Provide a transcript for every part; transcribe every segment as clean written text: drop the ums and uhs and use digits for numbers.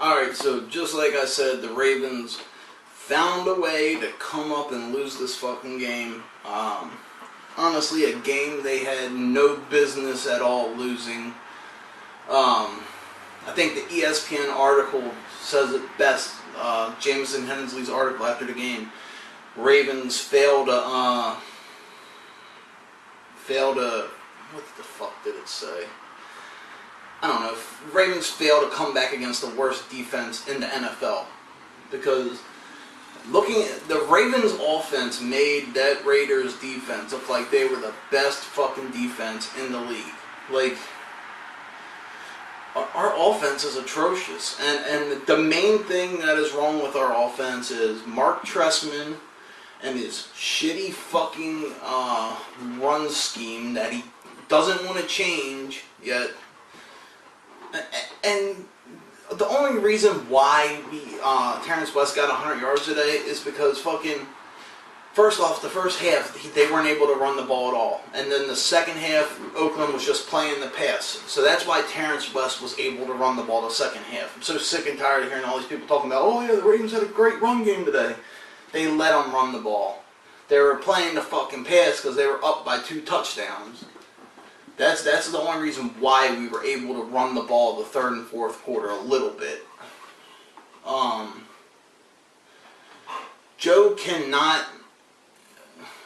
Alright, so just like I said, the Ravens found a way to come up and lose this fucking game. Honestly, a game they had no business at all losing. I think the ESPN article says it best. Jameson Hensley's article after the game. Ravens failed to, what the fuck did it say? I don't know. Ravens failed to come back against the worst defense in the NFL. Because looking at the Ravens offense made that Raiders defense look like they were the best fucking defense in the league. Like, our offense is atrocious. And the main thing that is wrong with our offense is Mark Trestman and his shitty fucking run scheme that he doesn't want to change yet. And the only reason why Terrence West got 100 yards today is because fucking, first off, the first half, they weren't able to run the ball at all. And then the second half, Oakland was just playing the pass. So that's why Terrence West was able to run the ball the second half. I'm so sick and tired of hearing all these people talking about, oh yeah, the Ravens had a great run game today. They let them run the ball. They were playing the fucking pass because they were up by 2 touchdowns. That's the only reason why we were able to run the ball the third and fourth quarter a little bit. Joe cannot,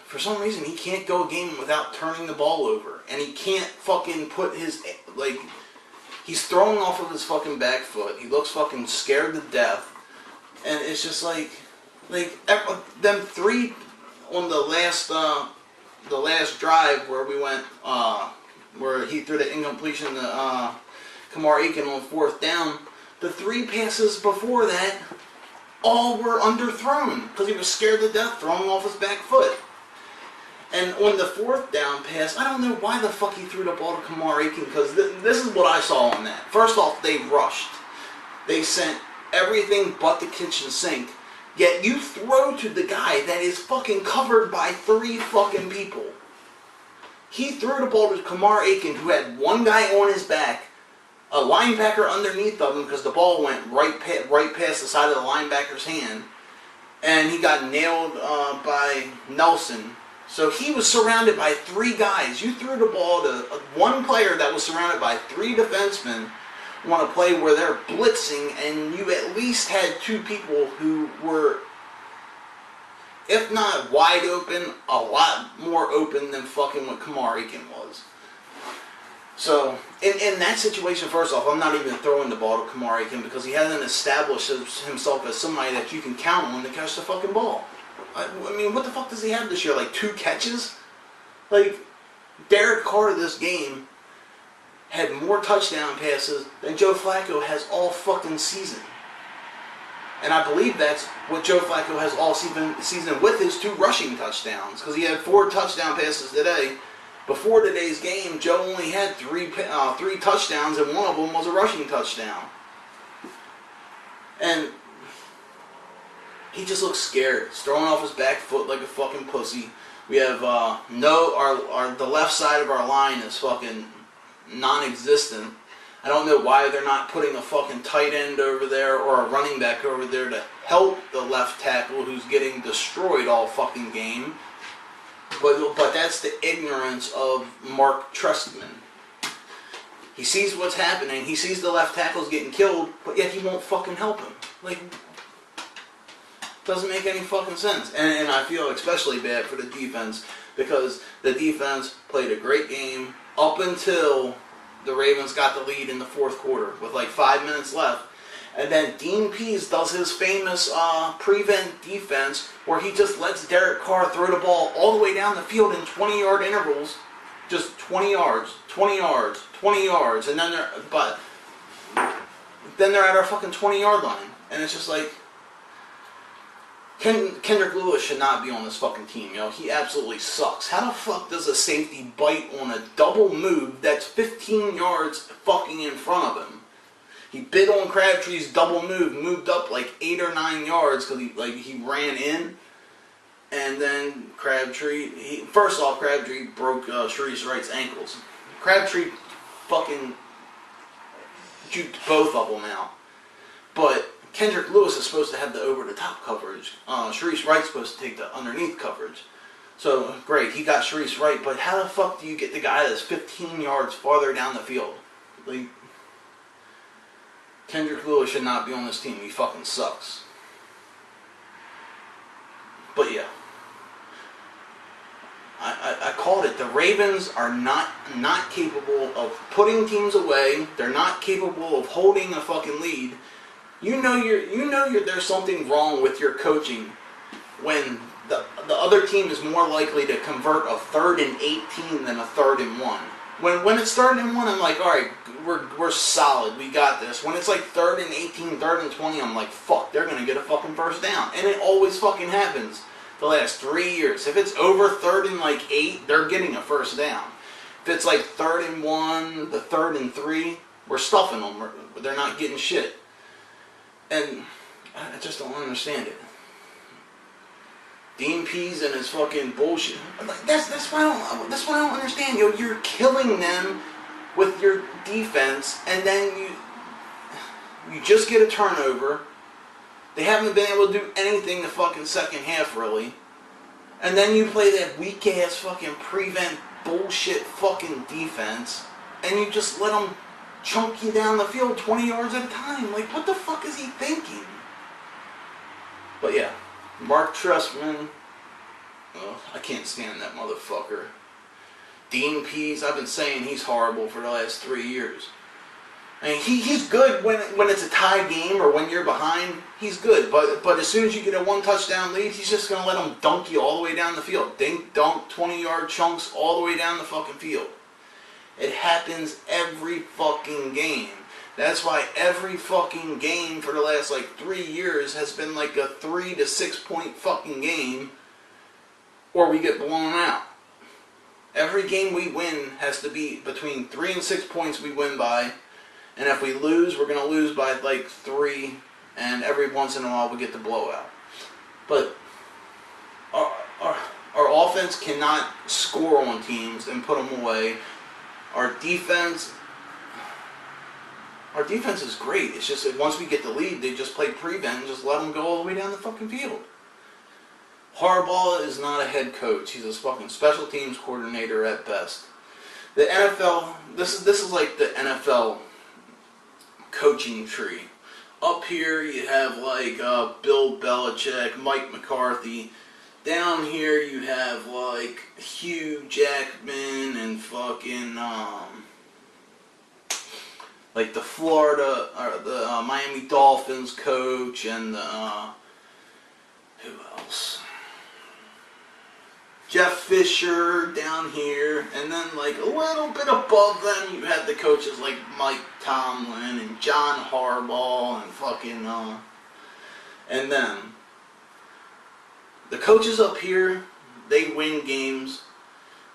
for some reason, he can't go a game without turning the ball over. And he can't fucking put his, like, he's throwing off of his fucking back foot. He looks fucking scared to death. And it's just like them three on the last drive where we went, where he threw the incompletion to Kamar Aiken on 4th down, the 3 passes before that all were underthrown because he was scared to death throwing off his back foot. And on the 4th down pass, I don't know why the fuck he threw the ball to Kamar Aiken, because this is what I saw on that. First off, they rushed. They sent everything but the kitchen sink. Yet you throw to the guy that is fucking covered by 3 fucking people. He threw the ball to Kamar Aiken, who had 1 guy on his back, a linebacker underneath of him because the ball went right past the side of the linebacker's hand, and he got nailed by Nelson. So he was surrounded by 3 guys. You threw the ball to 1 player that was surrounded by 3 defensemen on a play where they're blitzing, and you at least had 2 people who were, if not wide open, a lot more open than fucking what Kamar Aiken was. So, in that situation, first off, I'm not even throwing the ball to Kamar Aiken because he hasn't established himself as somebody that you can count on to catch the fucking ball. I mean, what the fuck does he have this year? Like 2 catches? Like, Derek Carr this game had more touchdown passes than Joe Flacco has all fucking season. And I believe that's what Joe Flacco has all season with his 2 rushing touchdowns. Because he had 4 touchdown passes today. Before today's game, Joe only had 3 touchdowns, and 1 of them was a rushing touchdown. And he just looks scared. He's throwing off his back foot like a fucking pussy. We have the left side of our line is fucking non-existent. I don't know why they're not putting a fucking tight end over there or a running back over there to help the left tackle who's getting destroyed all fucking game. But that's the ignorance of Mark Trestman. He sees what's happening. He sees the left tackle's getting killed, but yet he won't fucking help him. Like, doesn't make any fucking sense. And I feel especially bad for the defense because the defense played a great game up until the Ravens got the lead in the 4th quarter with like 5 minutes left. And then Dean Pease does his famous prevent defense where he just lets Derek Carr throw the ball all the way down the field in 20-yard intervals. Just 20 yards, 20 yards, 20 yards. And then they're at our fucking 20-yard line. And it's just like, Kendrick Lewis should not be on this fucking team, yo. He absolutely sucks. How the fuck does a safety bite on a double move that's 15 yards fucking in front of him? He bit on Crabtree's double move, moved up like 8 or 9 yards because he ran in, and then Crabtree. First off, Crabtree broke Sharice Wright's ankles. Crabtree fucking juked both of them out. But Kendrick Lewis is supposed to have the over-the-top coverage. Sharice Wright's supposed to take the underneath coverage. So, great, he got Sharice Wright, but how the fuck do you get the guy that's 15 yards farther down the field? Like, Kendrick Lewis should not be on this team. He fucking sucks. But yeah. I called it. The Ravens are not capable of putting teams away. They're not capable of holding a fucking lead. There's something wrong with your coaching when the other team is more likely to convert a 3rd and 18 than a 3rd and 1. When it's 3rd and 1, I'm like, all right, we're solid. We got this. When it's like 3rd and 18, 3rd and 20, I'm like, fuck, they're gonna get a fucking first down, and it always fucking happens. The last 3 years. If it's over 3rd and like 8, they're getting a first down. If it's like 3rd and 1, the 3rd and 3, we're stuffing them. They're not getting shit. And I just don't understand it. Dean Pease and his fucking bullshit. Like, that's what I don't understand. You're killing them with your defense, and then you just get a turnover. They haven't been able to do anything the fucking second half, really. And then you play that weak-ass fucking prevent bullshit fucking defense, and you just let them chunk you down the field 20 yards at a time. Like, what the fuck is he thinking? But yeah, Mark Trestman, I can't stand that motherfucker. Dean Pease, I've been saying he's horrible for the last 3 years. I mean, he's good when it's a tie game or when you're behind. He's good, but as soon as you get a 1 touchdown lead, he's just gonna let them dunk you all the way down the field. Dink, dunk, 20-yard chunks all the way down the fucking field. It happens every fucking game. That's why every fucking game for the last like 3 years has been like a 3 to 6 point fucking game, or we get blown out. Every game we win has to be between 3 and 6 points we win by. And if we lose, we're going to lose by like 3, and every once in a while we get the blowout. But our offense cannot score on teams and put them away. Our defense is great. It's just that once we get the lead, they just play prevent and just let them go all the way down the fucking field. Harbaugh is not a head coach. He's a fucking special teams coordinator at best. The NFL, this is like the NFL coaching tree. Up here you have like Bill Belichick, Mike McCarthy. Down here you have like Hugh Jackman and fucking like the Florida or the Miami Dolphins coach and who else? Jeff Fisher down here, and then like a little bit above them you have the coaches like Mike Tomlin and John Harbaugh and fucking and then the coaches up here, they win games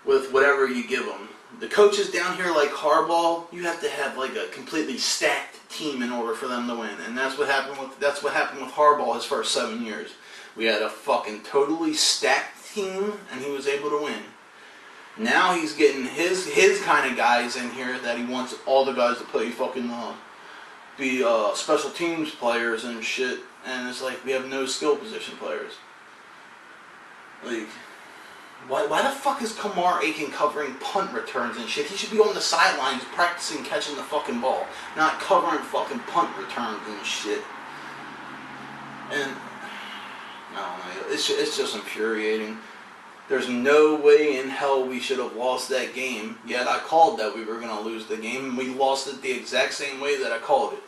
with whatever you give them. The coaches down here like Harbaugh, you have to have like a completely stacked team in order for them to win, and that's what happened with Harbaugh his first 7 years. We had a fucking totally stacked team, and he was able to win. Now he's getting his kind of guys in here that he wants all the guys to play fucking be special teams players and shit, and it's like we have no skill position players. Like, why the fuck is Kamar Aiken covering punt returns and shit? He should be on the sidelines practicing catching the fucking ball, not covering fucking punt returns and shit. And I don't know, it's just infuriating. There's no way in hell we should have lost that game, yet I called that we were going to lose the game, and we lost it the exact same way that I called it.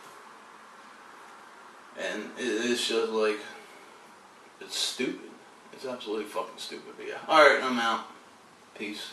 And it's just like, it's stupid. It's absolutely fucking stupid, but yeah. Alright, I'm out. Peace.